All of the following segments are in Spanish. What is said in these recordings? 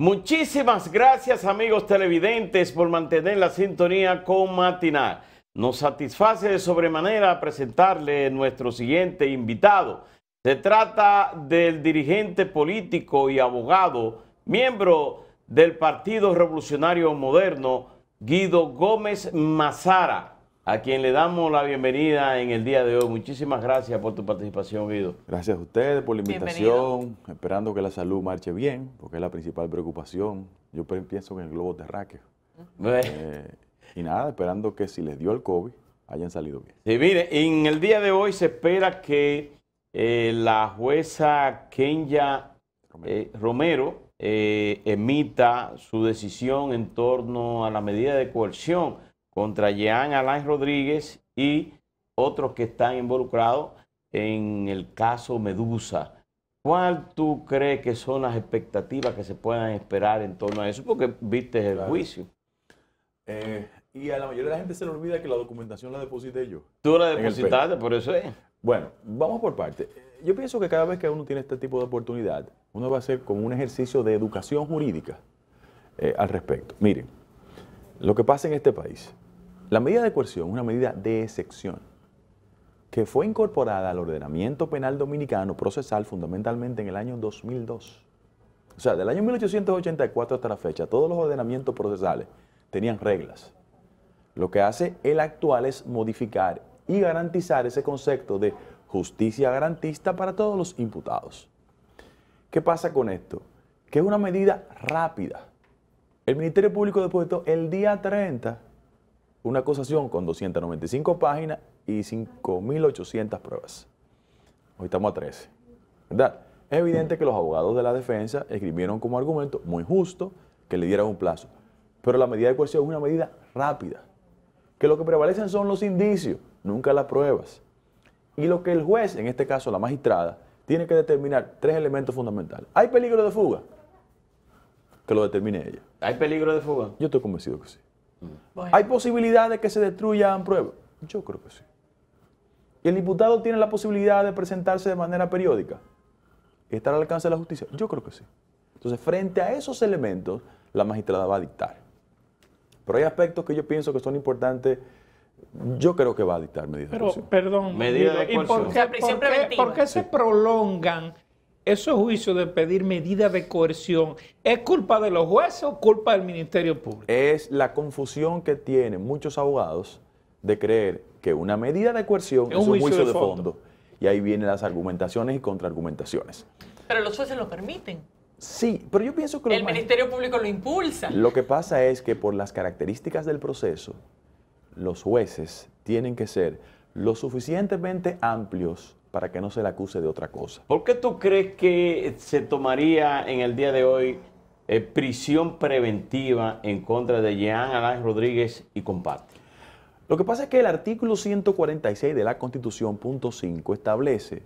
Muchísimas gracias, amigos televidentes, por mantener la sintonía con Matinal. Nos satisface de sobremanera presentarle nuestro siguiente invitado. Se trata del dirigente político y abogado, miembro del Partido Revolucionario Moderno, Guido Gómez Mazara, a quien le damos la bienvenida en el día de hoy. Muchísimas gracias por tu participación, Guido. Gracias a ustedes por la invitación, esperando que la salud marche bien, porque es la principal preocupación. Yo pienso en el globo terráqueo. Y nada, esperando que si les dio el COVID, hayan salido bien. Sí, mire, en el día de hoy se espera que la jueza Kenya Romero emita su decisión en torno a la medida de coerción contra Jean Alain Rodríguez y otros que están involucrados en el caso Medusa. ¿Cuál tú crees que son las expectativas que se puedan esperar en torno a eso? Porque viste el juicio. Y a la mayoría de la gente se le olvida que la documentación la deposité yo. Tú la depositaste, por eso es. Bueno, vamos por parte. Yo pienso que cada vez que uno tiene este tipo de oportunidad, uno va a hacer como un ejercicio de educación jurídica al respecto. Miren, lo que pasa en este país, la medida de coerción es una medida de excepción que fue incorporada al ordenamiento penal dominicano procesal fundamentalmente en el año 2002. O sea, del año 1884 hasta la fecha, todos los ordenamientos procesales tenían reglas. Lo que hace el actual es modificar y garantizar ese concepto de justicia garantista para todos los imputados. ¿Qué pasa con esto? Que es una medida rápida. El Ministerio Público depositó el día 30 una acusación con 295 páginas y 5.800 pruebas. Hoy estamos a 13, ¿verdad? Es evidente que los abogados de la defensa escribieron como argumento muy justo que le dieran un plazo. Pero la medida de coerción es una medida rápida, que lo que prevalecen son los indicios, nunca las pruebas. Y lo que el juez, en este caso la magistrada, tiene que determinar tres elementos fundamentales. ¿Hay peligro de fuga? Que lo determine ella. ¿Hay peligro de fuga? Yo estoy convencido que sí. Bueno. ¿Hay posibilidad de que se destruyan pruebas? Yo creo que sí. ¿Y el diputado tiene la posibilidad de presentarse de manera periódica y estar al alcance de la justicia? Yo creo que sí. Entonces, frente a esos elementos, la magistrada va a dictar. Pero hay aspectos que yo pienso que son importantes. Yo creo que va a dictar medidas de coerción. Perdón, Medida de ¿y coerción. por qué se prolongan esos juicios de pedir medidas de coerción? ¿Es culpa de los jueces o culpa del Ministerio Público? Es la confusión que tienen muchos abogados de creer que una medida de coerción es un juicio de fondo. Y ahí vienen las argumentaciones y contraargumentaciones. Pero los jueces lo permiten. Sí, pero yo pienso que El Ministerio Público lo impulsa. lo que pasa es que por las características del proceso, los jueces tienen que ser lo suficientemente amplios para que no se le acuse de otra cosa. ¿Por qué tú crees que se tomaría en el día de hoy prisión preventiva en contra de Jean Alain Rodríguez y comparte? Lo que pasa es que el artículo 146 de la Constitución, punto 5, establece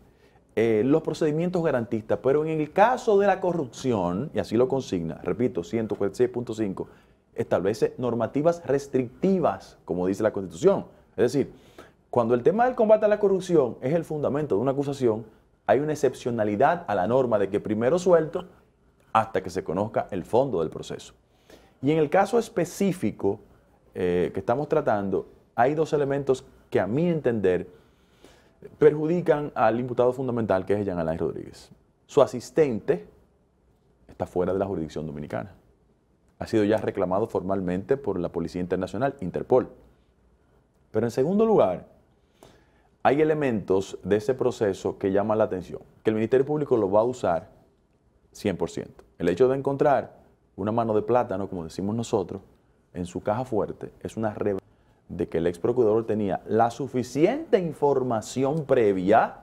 los procedimientos garantistas, pero en el caso de la corrupción, y así lo consigna, repito, 146.5, establece normativas restrictivas, como dice la Constitución. Es decir, cuando el tema del combate a la corrupción es el fundamento de una acusación, hay una excepcionalidad a la norma de que primero suelto hasta que se conozca el fondo del proceso. Y en el caso específico que estamos tratando, hay dos elementos que a mi entender perjudican al imputado fundamental, que es Jean Alain Rodríguez. Su asistente está fuera de la jurisdicción dominicana. Ha sido ya reclamado formalmente por la Policía Internacional, Interpol. Pero en segundo lugar, hay elementos de ese proceso que llaman la atención, que el Ministerio Público lo va a usar 100%. El hecho de encontrar una mano de plátano, como decimos nosotros, en su caja fuerte, es una revelación de que el ex procurador tenía la suficiente información previa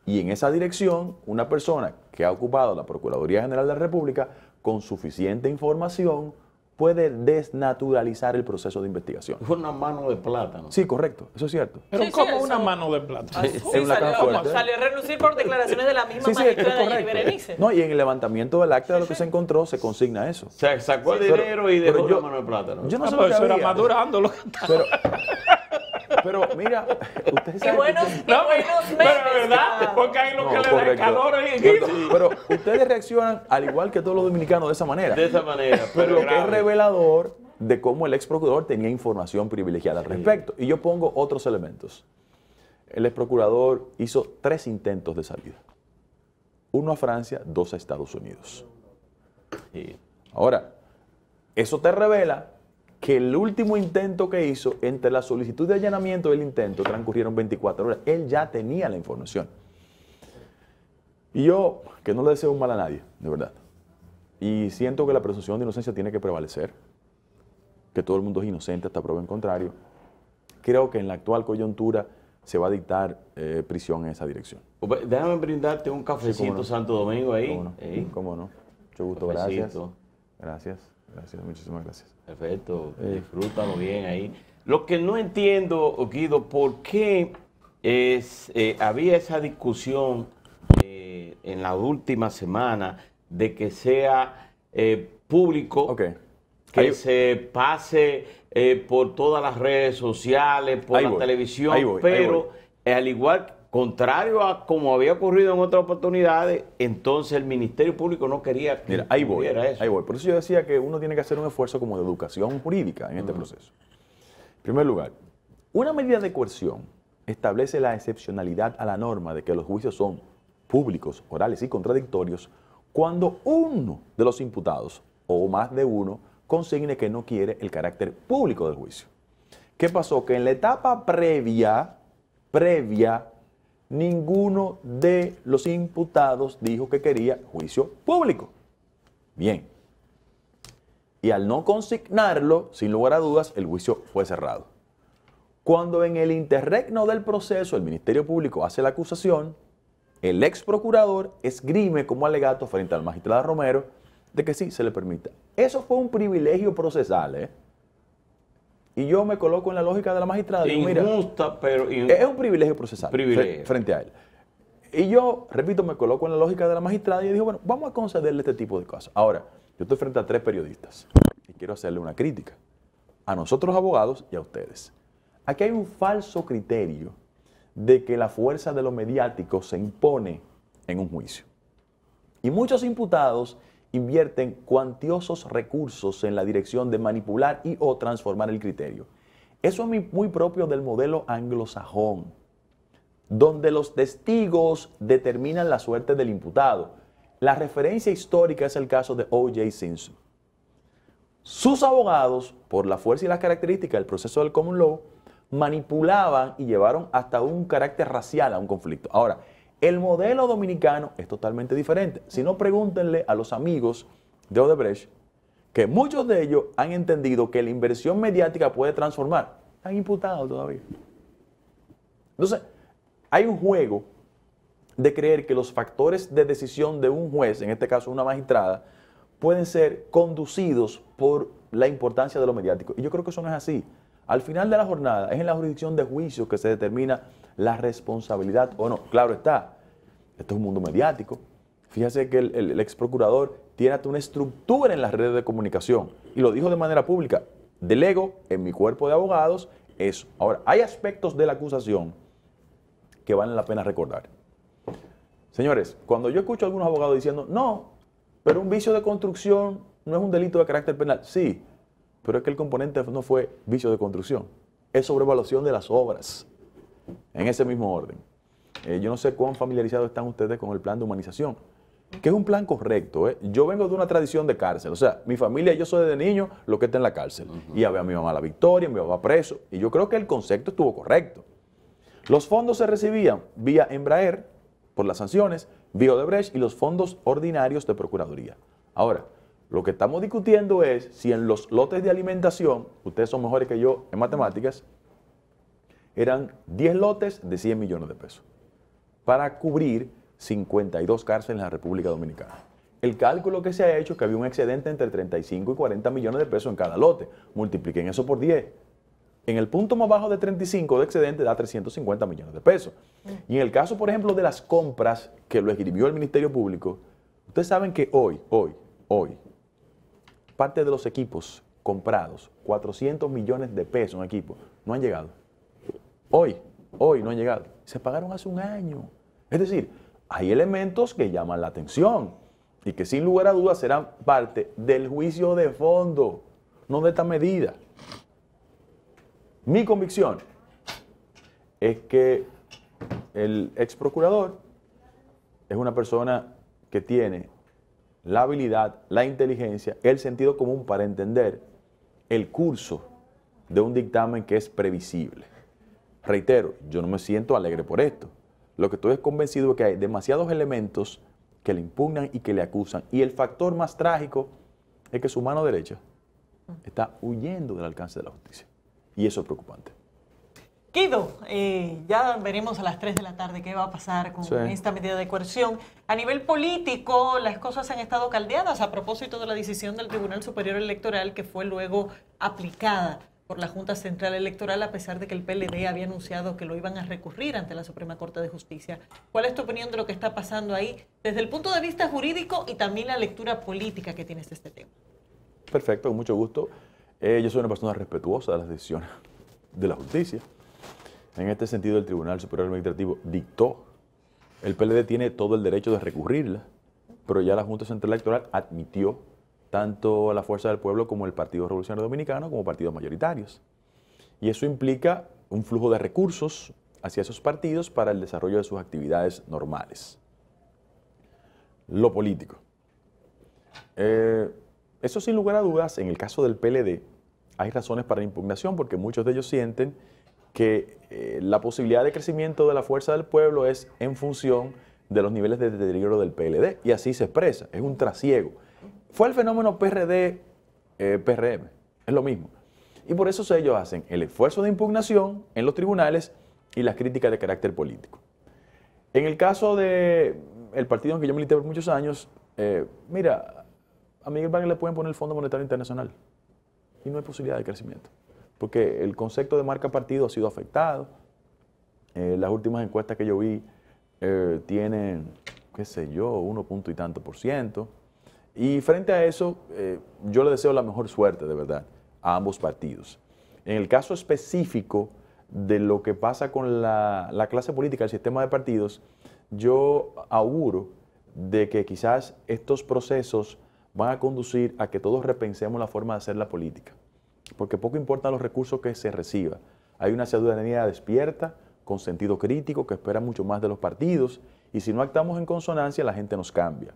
y en esa dirección una persona que ha ocupado la Procuraduría General de la República con suficiente información puede desnaturalizar el proceso de investigación. Una mano de plátano. Sí, correcto, eso es cierto. Pero Sí, ¿cómo sí, una eso- mano de plata? Sí, en una caja fuerte. salió a relucir por declaraciones de la misma Sí, sí, es magistrada y correcto. Berenice. No, y en el levantamiento del acta de lo que se encontró se consigna eso. O sea, sacó el Pero- dinero y pero dejó yo- una mano de plátano. Yo no Ah, sé pues lo que eso era había. madurando lo que estaba. Pero, Pero mira, ustedes Y saben buenos, que y No, buenos pero memes. es verdad, porque hay lo No, que le da correcto. calor ahí en Guido. Pero ustedes reaccionan al igual que todos los dominicanos de esa manera. De esa manera. Pero lo que es grave. revelador de cómo el ex procurador tenía información privilegiada al respecto. Y yo pongo otros elementos. El ex procurador hizo 3 intentos de salida. 1 a Francia, 2 a Estados Unidos. Sí. Ahora, eso te revela que el último intento que hizo, entre la solicitud de allanamiento y el intento, transcurrieron 24 horas. Él ya tenía la información. Y yo, que no le deseo un mal a nadie, de verdad. Y siento que la presunción de inocencia tiene que prevalecer, que todo el mundo es inocente hasta prueba en contrario. Creo que en la actual coyuntura se va a dictar prisión en esa dirección. Déjame brindarte un cafecito Sí, cómo no. Santo Domingo ahí. ¿Cómo no? Ey, ¿Cómo no? Mucho gusto, gracias. cafecito. Gracias, muchísimas gracias. Perfecto, disfrútalo bien ahí. Lo que no entiendo, Guido, ¿por qué había esa discusión en la última semana de que sea público, Ok. que Ahí- se pase por todas las redes sociales, por Ahí la voy, televisión, ahí voy, ahí pero al igual, contrario a como había ocurrido en otras oportunidades, entonces el Ministerio Público no quería que Mira, ahí voy, ocurriera eso. ahí voy. Por eso yo decía que uno tiene que hacer un esfuerzo como de educación jurídica en este proceso. En primer lugar, una medida de coerción establece la excepcionalidad a la norma de que los juicios son públicos, orales y contradictorios cuando uno de los imputados, o más de uno, consigne que no quiere el carácter público del juicio. ¿Qué pasó? Que en la etapa previa, ninguno de los imputados dijo que quería juicio público. Bien. Y al no consignarlo, sin lugar a dudas, el juicio fue cerrado. Cuando en el interregno del proceso el Ministerio Público hace la acusación, el ex procurador esgrime como alegato frente al magistrado Romero de que sí se le permita. Eso fue un privilegio procesal, ¿eh? Y yo me coloco en la lógica de la magistrada. Digo, mira, Injusta, pero... es un privilegio procesal Privilegio. frente a él. Y yo, repito, me coloco en la lógica de la magistrada y digo, bueno, vamos a concederle este tipo de cosas. Ahora, yo estoy frente a 3 periodistas y quiero hacerle una crítica a nosotros abogados y a ustedes. Aquí hay un falso criterio de que la fuerza de lo mediático se impone en un juicio. Y muchos imputados invierten cuantiosos recursos en la dirección de manipular y o transformar el criterio. Eso es muy propio del modelo anglosajón, donde los testigos determinan la suerte del imputado. La referencia histórica es el caso de O.J. Simpson. Sus abogados, por la fuerza y las características del proceso del common law, manipulaban y llevaron hasta un carácter racial a un conflicto. Ahora, el modelo dominicano es totalmente diferente. Si no, pregúntenle a los amigos de Odebrecht, que muchos de ellos han entendido que la inversión mediática puede transformar. Están imputados todavía. Entonces, hay un juego de creer que los factores de decisión de un juez, en este caso una magistrada, pueden ser conducidos por la importancia de lo mediático. Y yo creo que eso no es así. Al final de la jornada, es en la jurisdicción de juicio que se determina la responsabilidad o no. Claro está, esto es un mundo mediático. Fíjese que el ex procurador tiene hasta una estructura en las redes de comunicación y lo dijo de manera pública. Delego en mi cuerpo de abogados eso. Ahora, hay aspectos de la acusación que valen la pena recordar. Señores, cuando yo escucho a algunos abogados diciendo, no, pero un vicio de construcción no es un delito de carácter penal. Sí, pero es que el componente no fue vicio de construcción, es sobrevaluación de las obras, en ese mismo orden. Yo no sé cuán familiarizados están ustedes con el plan de humanización, que es un plan correcto. Yo vengo de una tradición de cárcel, o sea, mi familia, yo soy de niño lo que está en la cárcel. Y había a mi mamá la Victoria, mi papá preso, y yo creo que el concepto estuvo correcto. Los fondos se recibían vía Embraer, por las sanciones, vía Odebrecht y los fondos ordinarios de Procuraduría. Ahora, lo que estamos discutiendo es si en los lotes de alimentación, ustedes son mejores que yo en matemáticas, eran 10 lotes de 100 millones de pesos para cubrir 52 cárceles en la República Dominicana. El cálculo que se ha hecho es que había un excedente entre 35 y 40 millones de pesos en cada lote. Multipliquen eso por 10. En el punto más bajo de 35 de excedente da 350 millones de pesos. Y en el caso, por ejemplo, de las compras que lo escribió el Ministerio Público, ustedes saben que hoy, parte de los equipos comprados, 400 millones de pesos en equipos, no han llegado. Hoy no han llegado. Se pagaron hace un año. Es decir, hay elementos que llaman la atención y que sin lugar a dudas serán parte del juicio de fondo, no de esta medida. Mi convicción es que el ex procurador es una persona que tiene la habilidad, la inteligencia, el sentido común para entender el curso de un dictamen que es previsible. Reitero, yo no me siento alegre por esto. Lo que estoy es convencido de que hay demasiados elementos que le impugnan y que le acusan. Y el factor más trágico es que su mano derecha está huyendo del alcance de la justicia. Y eso es preocupante. Guido, ya veremos a las 3 de la tarde qué va a pasar con esta medida de coerción. A nivel político, las cosas han estado caldeadas a propósito de la decisión del Tribunal Superior Electoral que fue luego aplicada por la Junta Central Electoral, a pesar de que el PLD había anunciado que lo iban a recurrir ante la Suprema Corte de Justicia. ¿Cuál es tu opinión de lo que está pasando ahí desde el punto de vista jurídico y también la lectura política que tienes de este tema? Perfecto, con mucho gusto. Yo soy una persona respetuosa de las decisiones de la justicia. En este sentido, el Tribunal Superior Administrativo dictó. El PLD tiene todo el derecho de recurrirla, pero ya la Junta Central Electoral admitió tanto a la Fuerza del Pueblo como el Partido Revolucionario Dominicano como partidos mayoritarios. Y eso implica un flujo de recursos hacia esos partidos para el desarrollo de sus actividades normales. Lo político. Eso sin lugar a dudas, en el caso del PLD, hay razones para la impugnación porque muchos de ellos sienten que la posibilidad de crecimiento de la Fuerza del Pueblo es en función de los niveles de deterioro del PLD, y así se expresa, es un trasiego. Fue el fenómeno PRD-PRM, es lo mismo. Y por eso ellos hacen el esfuerzo de impugnación en los tribunales y las críticas de carácter político. En el caso del partido en que yo milité por muchos años, mira, a Miguel Vargas le pueden poner el Fondo Monetario Internacional y no hay posibilidad de crecimiento, porque el concepto de marca partido ha sido afectado. Las últimas encuestas que yo vi tienen, qué sé yo, 1 punto y tanto %. Y frente a eso, yo le deseo la mejor suerte, de verdad, a ambos partidos. En el caso específico de lo que pasa con la clase política, el sistema de partidos, yo auguro de que quizás estos procesos van a conducir a que todos repensemos la forma de hacer la política, porque poco importan los recursos que se reciba. Hay una ciudadanía despierta, con sentido crítico, que espera mucho más de los partidos, y si no actuamos en consonancia, la gente nos cambia.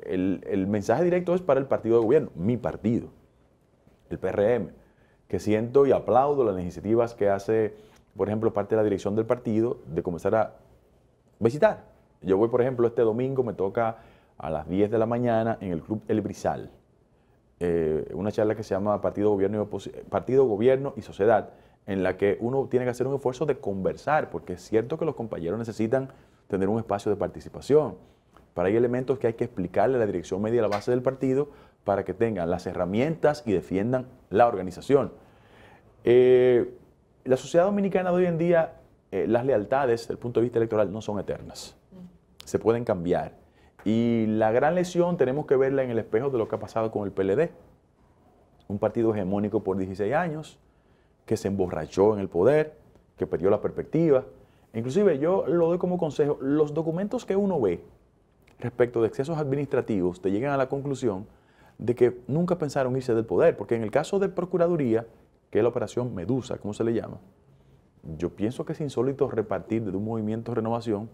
El mensaje directo es para el partido de gobierno, mi partido, el PRM, que siento y aplaudo las iniciativas que hace, por ejemplo, parte de la dirección del partido, de comenzar a visitar. Yo voy, por ejemplo, este domingo me toca a las 10 de la mañana en el Club El Brizal, una charla que se llama Partido, Gobierno y Sociedad, en la que uno tiene que hacer un esfuerzo de conversar, porque es cierto que los compañeros necesitan tener un espacio de participación. Pero hay elementos que hay que explicarle a la dirección media y a la base del partido para que tengan las herramientas y defiendan la organización. La sociedad dominicana de hoy en día, las lealtades desde el punto de vista electoral no son eternas. Se pueden cambiar. Y la gran lesión tenemos que verla en el espejo de lo que ha pasado con el PLD. Un partido hegemónico por 16 años, que se emborrachó en el poder, que perdió la perspectiva. Inclusive yo lo doy como consejo, los documentos que uno ve respecto de excesos administrativos te llegan a la conclusión de que nunca pensaron irse del poder, porque en el caso de Procuraduría, que es la operación Medusa, ¿cómo se le llama? Yo pienso que es insólito repartir desde un movimiento de renovación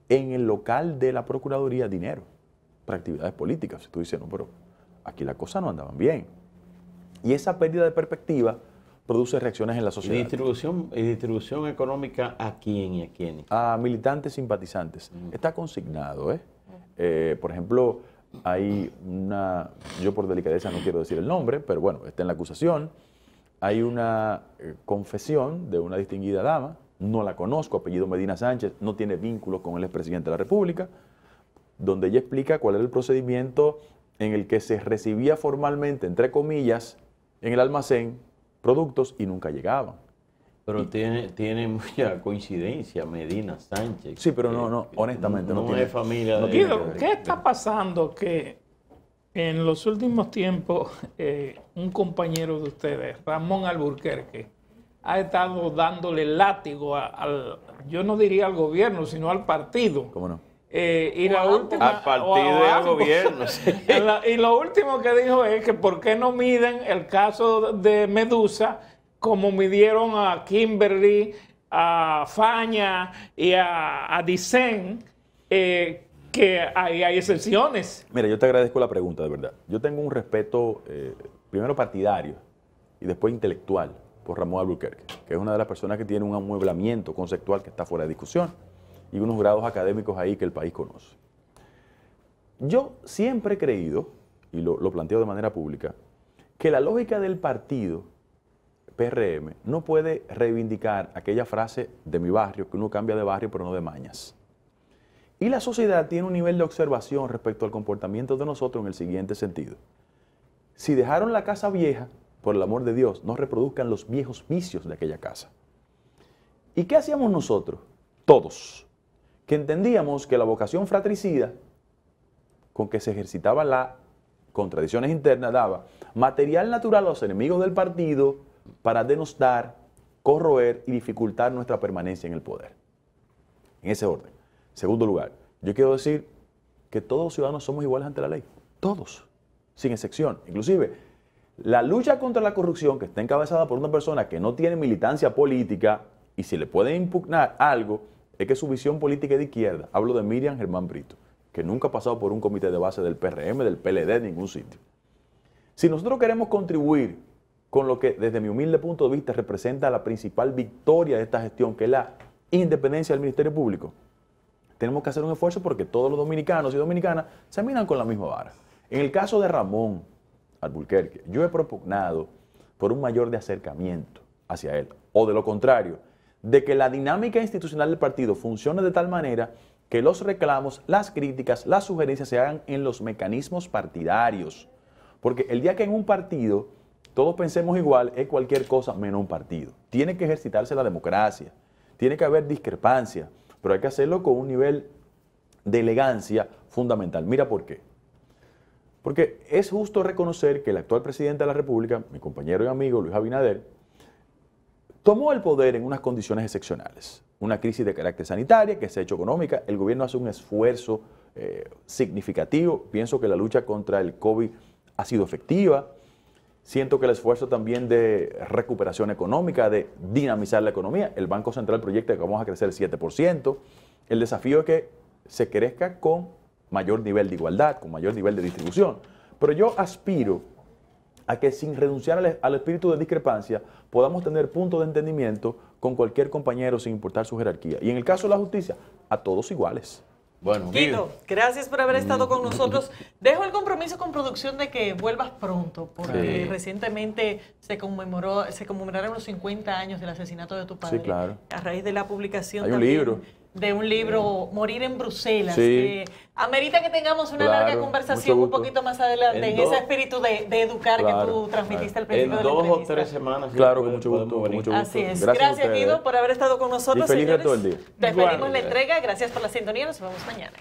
en el local de la Procuraduría dinero para actividades políticas. Si tú dices, no, pero aquí las cosas no andaban bien. Y esa pérdida de perspectiva produce reacciones en la sociedad. ¿Y distribución económica a quién y a quiénes? A militantes simpatizantes. Está consignado, por ejemplo, hay una, yo por delicadeza no quiero decir el nombre, pero bueno, está en la acusación. Hay una confesión de una distinguida dama, no la conozco, apellido Medina Sánchez, no tiene vínculos con el expresidente de la República, donde ella explica cuál era el procedimiento en el que se recibía formalmente, entre comillas, en el almacén, productos y nunca llegaban. Pero tiene mucha coincidencia Medina Sánchez. Sí, pero no, honestamente no tiene. Es familia de... Guido, ¿qué está pasando que en los últimos tiempos un compañero de ustedes, Ramón Alburquerque, ha estado dándole látigo yo no diría al gobierno, sino al partido. ¿Cómo no? Y la última, al partido y al gobierno. Sí. Y lo último que dijo es que por qué no miden el caso de Medusa como midieron a Kimberly, a Faña y a Dicen, que hay excepciones. Mira, yo te agradezco la pregunta, de verdad. Yo tengo un respeto, primero partidario y después intelectual, por Ramón Alburquerque, que es una de las personas que tiene un amueblamiento conceptual que está fuera de discusión y unos grados académicos ahí que el país conoce. Yo siempre he creído, y lo planteo de manera pública, que la lógica del partido PRM no puede reivindicar aquella frase de mi barrio, que uno cambia de barrio pero no de mañas. Y la sociedad tiene un nivel de observación respecto al comportamiento de nosotros en el siguiente sentido. Si dejaron la casa vieja, por el amor de Dios, no reproduzcan los viejos vicios de aquella casa. ¿Y qué hacíamos nosotros? Todos. Que entendíamos que la vocación fratricida, con que se ejercitaban las contradicciones internas, daba material natural a los enemigos del partido para denostar, corroer y dificultar nuestra permanencia en el poder. En ese orden. Segundo lugar, yo quiero decir que todos los ciudadanos somos iguales ante la ley. Todos, sin excepción. Inclusive, la lucha contra la corrupción, que está encabezada por una persona que no tiene militancia política y si le puede impugnar algo, es que su visión política es de izquierda. Hablo de Miriam Germán Brito, que nunca ha pasado por un comité de base del PRM, del PLD, de ningún sitio. Si nosotros queremos contribuir con lo que, desde mi humilde punto de vista, representa la principal victoria de esta gestión, que es la independencia del Ministerio Público, tenemos que hacer un esfuerzo porque todos los dominicanos y dominicanas se miran con la misma vara. En el caso de Ramón Alburquerque, yo he propugnado por un mayor de acercamiento hacia él, o de lo contrario, de que la dinámica institucional del partido funcione de tal manera que los reclamos, las críticas, las sugerencias se hagan en los mecanismos partidarios. Porque el día que en un partido todos pensemos igual, es cualquier cosa menos un partido. Tiene que ejercitarse la democracia, tiene que haber discrepancia, pero hay que hacerlo con un nivel de elegancia fundamental. Mira por qué. Porque es justo reconocer que el actual presidente de la República, mi compañero y amigo Luis Abinader, tomó el poder en unas condiciones excepcionales. Una crisis de carácter sanitaria que se ha hecho económica. El gobierno hace un esfuerzo significativo. Pienso que la lucha contra el COVID ha sido efectiva. Siento que el esfuerzo también de recuperación económica, de dinamizar la economía. El Banco Central proyecta que vamos a crecer 7%. El desafío es que se crezca con mayor nivel de igualdad, con mayor nivel de distribución. Pero yo aspiro a que sin renunciar al espíritu de discrepancia podamos tener puntos de entendimiento con cualquier compañero sin importar su jerarquía. Y en el caso de la justicia, a todos iguales. Bueno, Guido, gracias por haber estado con nosotros. Dejo el compromiso con producción de que vuelvas pronto, porque recientemente se conmemoraron los 50 años del asesinato de tu padre. Sí, claro. A raíz de la publicación Hay un libro. de un libro, Morir en Bruselas. Sí. Amerita que tengamos una Claro, larga conversación un poquito más adelante en ese espíritu de educar que tú transmitiste al principio En de la 2 o entrevista. 3 semanas. Claro, con mucho gusto. podemos venir. Así es. Gracias a Gracias, ustedes. Guido, por haber estado con nosotros. Y feliz señores. resto del día. Despedimos Igual. la entrega. Gracias por la sintonía. Nos vemos mañana.